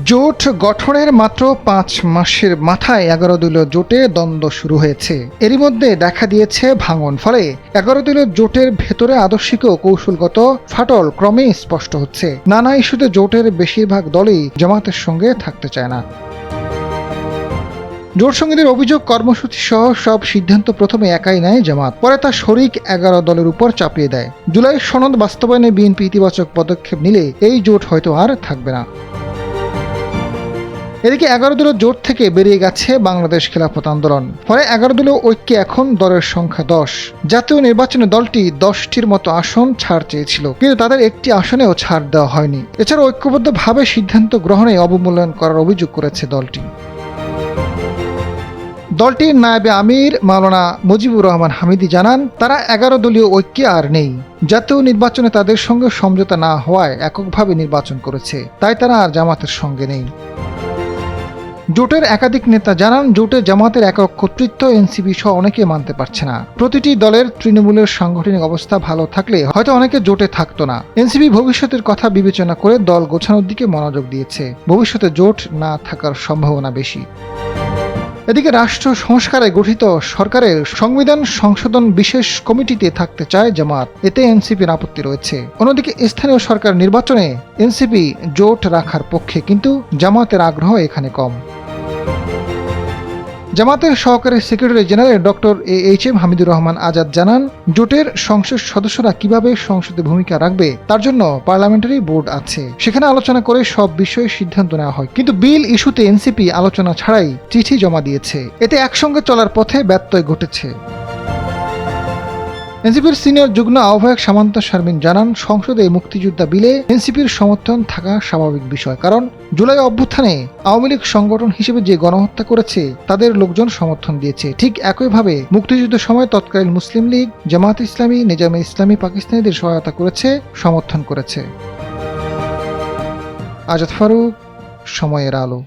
জোট গঠনের মাত্র ৫ মাসের মাথায় ১১ দলীয় জোটে দ্বন্দ্ব শুরু হয়েছে। এরই মধ্যে দেখা দিয়েছে ভাঙন। ফলে ১১ দলীয় জোটের ভেতরে আদর্শিক ও কৌশলগত ফাটল ক্রমেই স্পষ্ট হচ্ছে। নানা ইস্যুতে জোটের বেশিরভাগ দলই জামাতের সঙ্গে থাকতে চায় না। জোট সঙ্গীদের অভিযোগ, কর্মসূচি সহ সব সিদ্ধান্ত প্রথমে একাই নেয় জামাত, পরে তা শরিক ১১ দলের উপর চাপিয়ে দেয়। জুলাই সনদ বাস্তবায়নে বিএনপি ইতিবাচক পদক্ষেপ নিলে এই জোট হয়তো আর থাকবে না। এদিকে ১১ দলীয় জোট থেকে বেরিয়ে গেছে বাংলাদেশ খেলাফত আন্দোলন। ফলে ১১ দলীয় ঐক্যে এখন দলের সংখ্যা ১০। জাতীয় নির্বাচনে দলটি ১০টির মতো আসন ছাড় চেয়েছিল, কিন্তু তাদের একটি আসনেও ছাড় দেওয়া হয়নি। এছাড়া ঐক্যবদ্ধভাবে সিদ্ধান্ত গ্রহণে অবমূল্যায়ন করার অভিযোগ করেছে দলটি। দলটির নায়েবে আমির মাওলানা মুজিবুর রহমান হামিদি জানান, তারা ১১ দলীয় ঐক্যে আর নেই। জাতীয় নির্বাচনে তাদের সঙ্গে সমঝোতা না হওয়ায় এককভাবে নির্বাচন করেছে, তাই তারা আর জামাতের সঙ্গে নেই। জোটের একাধিক নেতা জানান, জোটে জামাতের একক কর্তৃত্ব এনসিপি সহ অনেকে মানতে পারছে না। প্রতিটি দলের তৃণমূলের সাংগঠনিক অবস্থা ভালো থাকলে হয়তো অনেকে জোটে থাকতো না। এনসিপি ভবিষ্যতের কথা বিবেচনা করে দল গোছানোর দিকে মনোযোগ দিয়েছে। ভবিষ্যতে জোট না থাকার সম্ভাবনা বেশি। এদিকে রাষ্ট্র সংস্কারে গঠিত সরকারের সংবিধান সংশোধন বিশেষ কমিটিতে থাকতে চায় জামাত, এতে এনসিপির আপত্তি রয়েছে। অন্যদিকে স্থানীয় সরকার নির্বাচনে এনসিপি জোট রাখার পক্ষে, কিন্তু জামাতের আগ্রহ এখানে কম। জামাতের সহকারী secretary general doctor HM. Hamidur Rahman Azad জানান, জোটের সংসদ সদস্যরা কিভাবে সংসদে ভূমিকা রাখবে তার জন্য পার্লামেন্টারি বোর্ড আছে, সেখানে আলোচনা করে সব বিষয়ে সিদ্ধান্ত নেওয়া হয়। কিন্তু বিল ইস্যুতে এনসিপি আলোচনা ছাড়াই চিঠি জমা দিয়েছে, এতে একসঙ্গে চলার পথে ব্যত্যয় ঘটেছে। এনসিপির সিনিয়র যুগ্ম আহ্বায়ক সামান্তা শারমিন জানান, সংসদে মুক্তিযোদ্ধা বিলে এনসিপির সমর্থন থাকা স্বাভাবিক বিষয়, কারণ জুলাই অভ্যুত্থানে আওয়ামী লীগ সংগঠন হিসেবে যে গণহত্যা করেছে তাদের লোকজন সমর্থন দিয়েছে। ঠিক একইভাবে মুক্তিযুদ্ধের সময় তৎকালীন মুসলিম লীগ, জামায়াত ইসলামী, নিজামে ইসলামী পাকিস্তানিদের সহায়তা করেছে, সমর্থন করেছে। আজাদ ফারুক, সময়ের আলো।